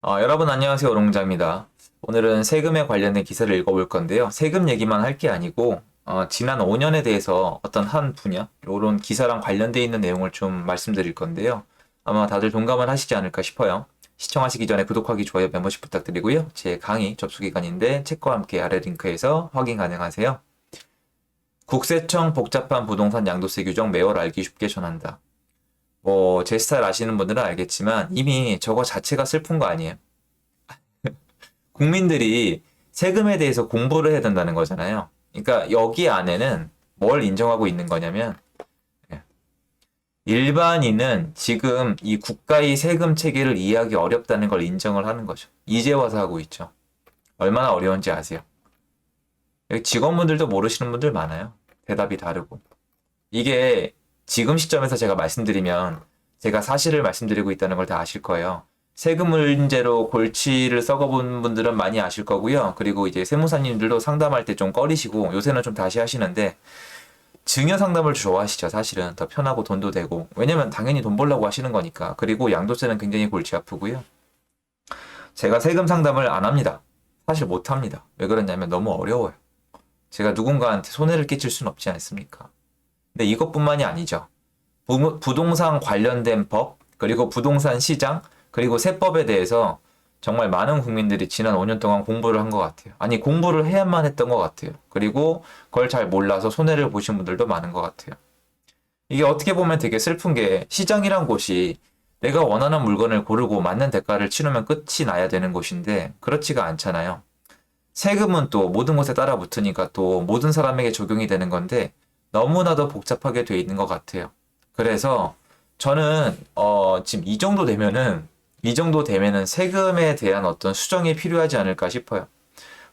여러분 안녕하세요. 오롱자입니다. 오늘은 세금에 관련된 기사를 읽어볼 건데요. 세금 얘기만 할 게 아니고 지난 5년에 대해서 어떤 한 분야, 이런 기사랑 관련돼 있는 내용을 좀 말씀드릴 건데요. 아마 다들 동감을 하시지 않을까 싶어요. 시청하시기 전에 구독하기, 좋아요, 멤버십 부탁드리고요. 제 강의 접수 기간인데 책과 함께 아래 링크에서 확인 가능하세요. 국세청 복잡한 부동산 양도세 규정 매월 알기 쉽게 전한다. 제 스타일 아시는 분들은 알겠지만 이미 저거 자체가 슬픈 거 아니에요? 국민들이 세금에 대해서 공부를 해야 된다는 거잖아요. 그러니까 여기 안에는 뭘 인정하고 있는 거냐면 예, 일반인은 지금 이 국가의 세금 체계를 이해하기 어렵다는 걸 인정을 하는 거죠. 이제 와서 하고 있죠. 얼마나 어려운지 아세요? 여기 직원분들도 모르시는 분들 많아요. 대답이 다르고. 이게 지금 시점에서 제가 말씀드리면 제가 사실을 말씀드리고 있다는 걸 다 아실 거예요. 세금 문제로 골치를 썩어본 분들은 많이 아실 거고요. 그리고 이제 세무사님들도 상담할 때 좀 꺼리시고 요새는 좀 다시 하시는데 증여 상담을 좋아하시죠. 사실은 더 편하고 돈도 되고 왜냐면 당연히 돈 벌려고 하시는 거니까. 그리고 양도세는 굉장히 골치 아프고요. 제가 세금 상담을 안 합니다. 사실 못 합니다. 왜 그러냐면 너무 어려워요. 제가 누군가한테 손해를 끼칠 수는 없지 않습니까? 근데 이것뿐만이 아니죠. 부동산 관련된 법, 그리고 부동산 시장, 그리고 세법에 대해서 정말 많은 국민들이 지난 5년 동안 공부를 한 것 같아요. 아니, 공부를 해야만 했던 것 같아요. 그리고 그걸 잘 몰라서 손해를 보신 분들도 많은 것 같아요. 이게 어떻게 보면 되게 슬픈 게 시장이란 곳이 내가 원하는 물건을 고르고 맞는 대가를 치르면 끝이 나야 되는 곳인데 그렇지가 않잖아요. 세금은 또 모든 곳에 따라 붙으니까 또 모든 사람에게 적용이 되는 건데 너무나도 복잡하게 돼 있는 것 같아요. 그래서 저는 지금 이 정도 되면은 세금에 대한 어떤 수정이 필요하지 않을까 싶어요.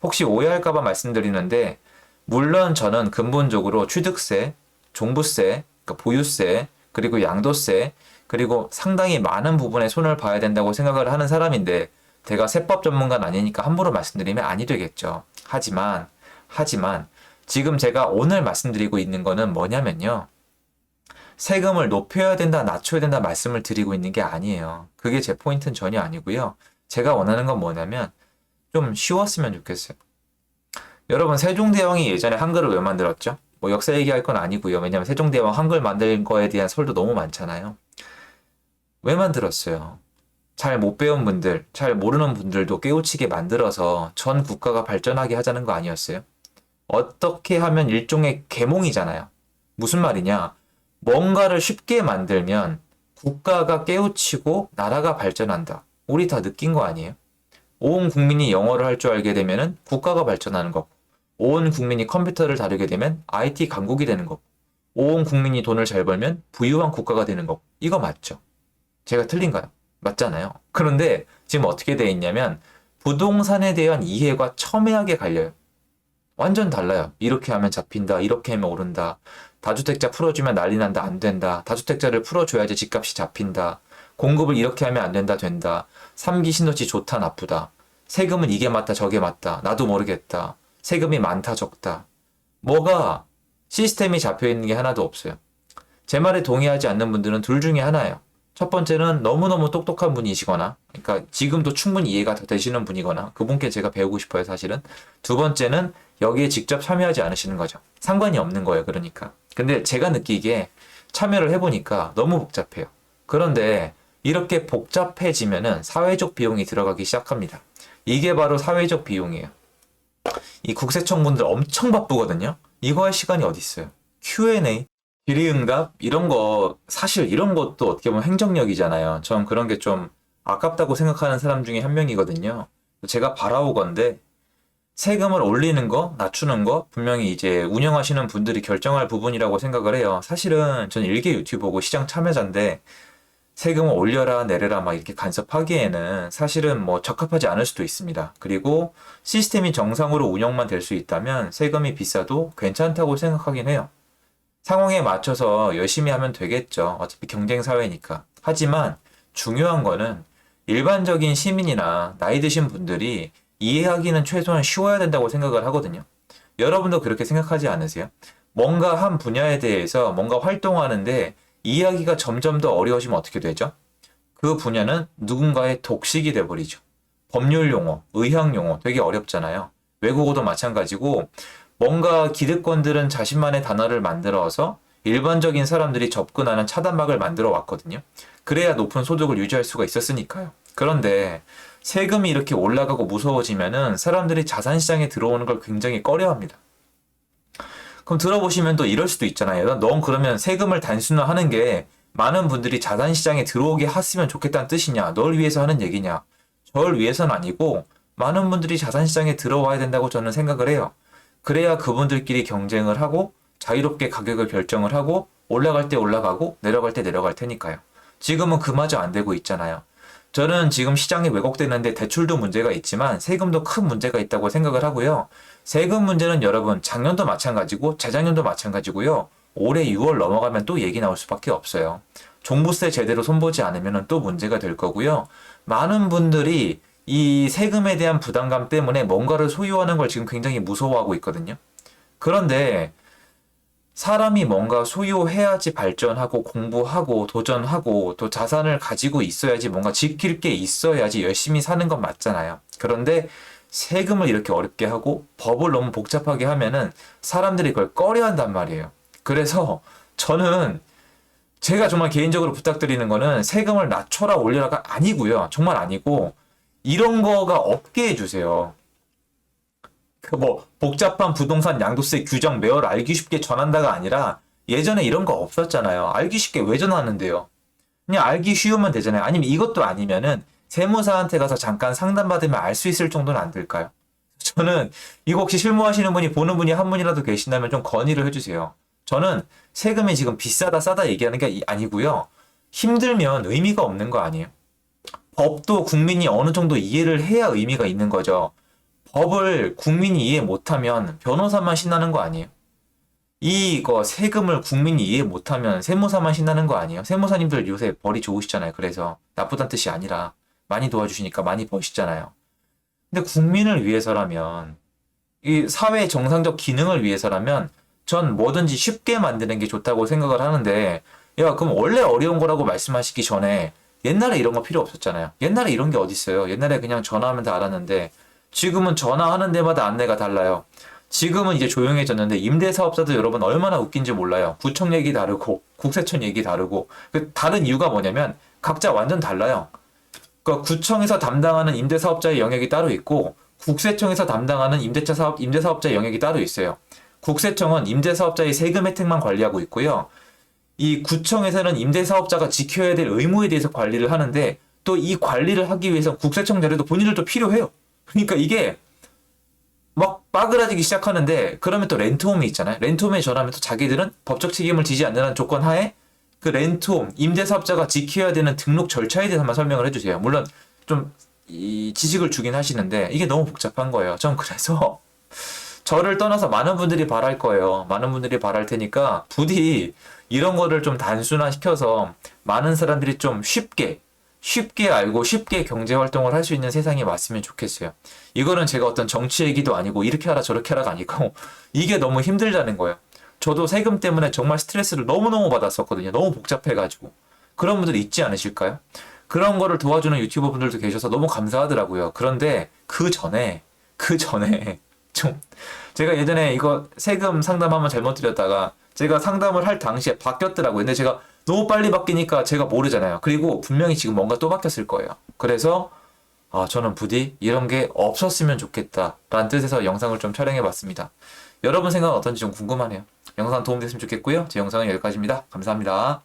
혹시 오해할까 봐 말씀드리는데 물론 저는 근본적으로 취득세, 종부세, 그러니까 보유세, 그리고 양도세, 그리고 상당히 많은 부분에 손을 봐야 된다고 생각을 하는 사람인데 제가 세법 전문가는 아니니까 함부로 말씀드리면 아니 되겠죠. 하지만 지금 제가 오늘 말씀드리고 있는 거는 뭐냐면요. 세금을 높여야 된다, 낮춰야 된다 말씀을 드리고 있는 게 아니에요. 그게 제 포인트는 전혀 아니고요. 제가 원하는 건 뭐냐면 좀 쉬웠으면 좋겠어요. 여러분, 세종대왕이 예전에 한글을 왜 만들었죠? 뭐 역사 얘기할 건 아니고요. 왜냐면 세종대왕 한글 만든 거에 대한 설도 너무 많잖아요. 왜 만들었어요? 잘 못 배운 분들, 잘 모르는 분들도 깨우치게 만들어서 전 국가가 발전하게 하자는 거 아니었어요? 어떻게 하면 일종의 계몽이잖아요. 무슨 말이냐? 뭔가를 쉽게 만들면 국가가 깨우치고 나라가 발전한다. 우리 다 느낀 거 아니에요? 온 국민이 영어를 할 줄 알게 되면 국가가 발전하는 거고, 온 국민이 컴퓨터를 다루게 되면 IT 강국이 되는 거고, 온 국민이 돈을 잘 벌면 부유한 국가가 되는 거고, 이거 맞죠? 제가 틀린가요? 맞잖아요. 그런데 지금 어떻게 돼 있냐면 부동산에 대한 이해가 첨예하게 갈려요. 완전 달라요. 이렇게 하면 잡힌다. 이렇게 하면 오른다. 다주택자 풀어주면 난리 난다. 안 된다. 다주택자를 풀어줘야지 집값이 잡힌다. 공급을 이렇게 하면 안 된다. 된다. 3기 신도시 좋다. 나쁘다. 세금은 이게 맞다. 저게 맞다. 나도 모르겠다. 세금이 많다. 적다. 뭐가 시스템이 잡혀 있는 게 하나도 없어요. 제 말에 동의하지 않는 분들은 둘 중에 하나예요. 첫 번째는 너무너무 똑똑한 분이시거나, 그러니까 지금도 충분히 이해가 더 되시는 분이거나, 그분께 제가 배우고 싶어요, 사실은. 두 번째는 여기에 직접 참여하지 않으시는 거죠. 상관이 없는 거예요, 그러니까. 근데 제가 느끼기에 참여를 해보니까 너무 복잡해요. 그런데 이렇게 복잡해지면은 사회적 비용이 들어가기 시작합니다. 이게 바로 사회적 비용이에요. 이 국세청 분들 엄청 바쁘거든요? 이거 할 시간이 어디 있어요? Q&A, 질의응답 이런 거 사실 이런 것도 어떻게 보면 행정력이잖아요. 전 그런 게 좀 아깝다고 생각하는 사람 중에 한 명이거든요. 제가 바라오건데 세금을 올리는 거, 낮추는 거 분명히 이제 운영하시는 분들이 결정할 부분이라고 생각을 해요. 사실은 전 일개 유튜버고 시장 참여자인데 세금을 올려라 내려라 막 이렇게 간섭하기에는 사실은 뭐 적합하지 않을 수도 있습니다. 그리고 시스템이 정상으로 운영만 될 수 있다면 세금이 비싸도 괜찮다고 생각하긴 해요. 상황에 맞춰서 열심히 하면 되겠죠. 어차피 경쟁 사회니까. 하지만 중요한 거는 일반적인 시민이나 나이 드신 분들이 이해하기는 최소한 쉬워야 된다고 생각을 하거든요. 여러분도 그렇게 생각하지 않으세요? 뭔가 한 분야에 대해서 뭔가 활동하는데 이해하기가 점점 더 어려워지면 어떻게 되죠? 그 분야는 누군가의 독식이 돼버리죠. 법률 용어, 의학 용어 되게 어렵잖아요. 외국어도 마찬가지고 뭔가 기득권들은 자신만의 단어를 만들어서 일반적인 사람들이 접근하는 차단막을 만들어 왔거든요. 그래야 높은 소득을 유지할 수가 있었으니까요. 그런데 세금이 이렇게 올라가고 무서워지면은 사람들이 자산시장에 들어오는 걸 굉장히 꺼려합니다. 그럼 들어보시면 또 이럴 수도 있잖아요. 넌 그러면 세금을 단순화하는 게 많은 분들이 자산시장에 들어오게 했으면 좋겠다는 뜻이냐? 널 위해서 하는 얘기냐? 저를 위해서는 아니고 많은 분들이 자산시장에 들어와야 된다고 저는 생각을 해요. 그래야 그분들끼리 경쟁을 하고 자유롭게 가격을 결정을 하고 올라갈 때 올라가고 내려갈 때 내려갈 테니까요. 지금은 그마저 안 되고 있잖아요. 저는 지금 시장이 왜곡되는데 대출도 문제가 있지만 세금도 큰 문제가 있다고 생각을 하고요. 세금 문제는 여러분 작년도 마찬가지고 재작년도 마찬가지고요. 올해 6월 넘어가면 또 얘기 나올 수밖에 없어요. 종부세 제대로 손보지 않으면 또 문제가 될 거고요. 많은 분들이 이 세금에 대한 부담감 때문에 뭔가를 소유하는 걸 지금 굉장히 무서워하고 있거든요. 그런데 사람이 뭔가 소유해야지 발전하고 공부하고 도전하고 또 자산을 가지고 있어야지 뭔가 지킬 게 있어야지 열심히 사는 건 맞잖아요. 그런데 세금을 이렇게 어렵게 하고 법을 너무 복잡하게 하면은 사람들이 그걸 꺼려한단 말이에요. 그래서 저는 제가 정말 개인적으로 부탁드리는 거는 세금을 낮춰라 올려라가 아니고요. 정말 아니고 이런 거가 없게 해주세요. 그 뭐 복잡한 부동산 양도세 규정 매월 알기 쉽게 전한다가 아니라 예전에 이런 거 없었잖아요. 알기 쉽게 왜 전하는데요? 그냥 알기 쉬우면 되잖아요. 아니면 이것도 아니면은 세무사한테 가서 잠깐 상담받으면 알 수 있을 정도는 안 될까요? 저는 이거 혹시 실무하시는 분이 보는 분이 한 분이라도 계신다면 좀 건의를 해주세요. 저는 세금이 지금 비싸다 싸다 얘기하는 게 아니고요. 힘들면 의미가 없는 거 아니에요? 법도 국민이 어느 정도 이해를 해야 의미가 있는 거죠. 법을 국민이 이해 못하면 변호사만 신나는 거 아니에요? 이거 세금을 국민이 이해 못하면 세무사만 신나는 거 아니에요? 세무사님들 요새 벌이 좋으시잖아요. 그래서 나쁘다는 뜻이 아니라 많이 도와주시니까 많이 버시잖아요. 근데 국민을 위해서라면 이 사회 정상적 기능을 위해서라면 전 뭐든지 쉽게 만드는 게 좋다고 생각을 하는데 야 그럼 원래 어려운 거라고 말씀하시기 전에 옛날에 이런 거 필요 없었잖아요. 옛날에 이런 게 어디 있어요? 옛날에 그냥 전화하면 다 알았는데 지금은 전화하는 데마다 안내가 달라요. 지금은 이제 조용해졌는데 임대사업자도 여러분 얼마나 웃긴지 몰라요. 구청 얘기 다르고 국세청 얘기 다르고 그 다른 이유가 뭐냐면 각자 완전 달라요. 그러니까 구청에서 담당하는 임대사업자의 영역이 따로 있고 국세청에서 담당하는 임대사업자의 영역이 따로 있어요. 국세청은 임대사업자의 세금 혜택만 관리하고 있고요. 이 구청에서는 임대사업자가 지켜야 될 의무에 대해서 관리를 하는데 또 이 관리를 하기 위해서 국세청 자료도 본인들도 필요해요. 그러니까 이게 막 빠그라지기 시작하는데 그러면 또 렌트홈이 있잖아요. 렌트홈에 전화하면 또 자기들은 법적 책임을 지지 않는 조건 하에 그 렌트홈, 임대사업자가 지켜야 되는 등록 절차에 대해서만 설명을 해주세요. 물론 좀 이 지식을 주긴 하시는데 이게 너무 복잡한 거예요. 전 그래서 저를 떠나서 많은 분들이 바랄 거예요. 많은 분들이 바랄 테니까 부디 이런 거를 좀 단순화시켜서 많은 사람들이 좀 쉽게 알고 쉽게 경제 활동을 할 수 있는 세상이 왔으면 좋겠어요. 이거는 제가 어떤 정치 얘기도 아니고 이렇게 하라 저렇게 하라가 아니고 이게 너무 힘들다는 거예요. 저도 세금 때문에 정말 스트레스를 너무너무 받았었거든요. 너무 복잡해가지고. 그런 분들 있지 않으실까요? 그런 거를 도와주는 유튜버 분들도 계셔서 너무 감사하더라고요. 그런데 그 전에 좀 제가 예전에 이거 세금 상담 한번 잘못 드렸다가 제가 상담을 할 당시에 바뀌었더라고요. 근데 제가 너무 빨리 바뀌니까 제가 모르잖아요. 그리고 분명히 지금 뭔가 또 바뀌었을 거예요. 그래서 저는 부디 이런 게 없었으면 좋겠다라는 뜻에서 영상을 좀 촬영해 봤습니다. 여러분 생각은 어떤지 좀 궁금하네요. 영상 도움됐으면 좋겠고요. 제 영상은 여기까지입니다. 감사합니다.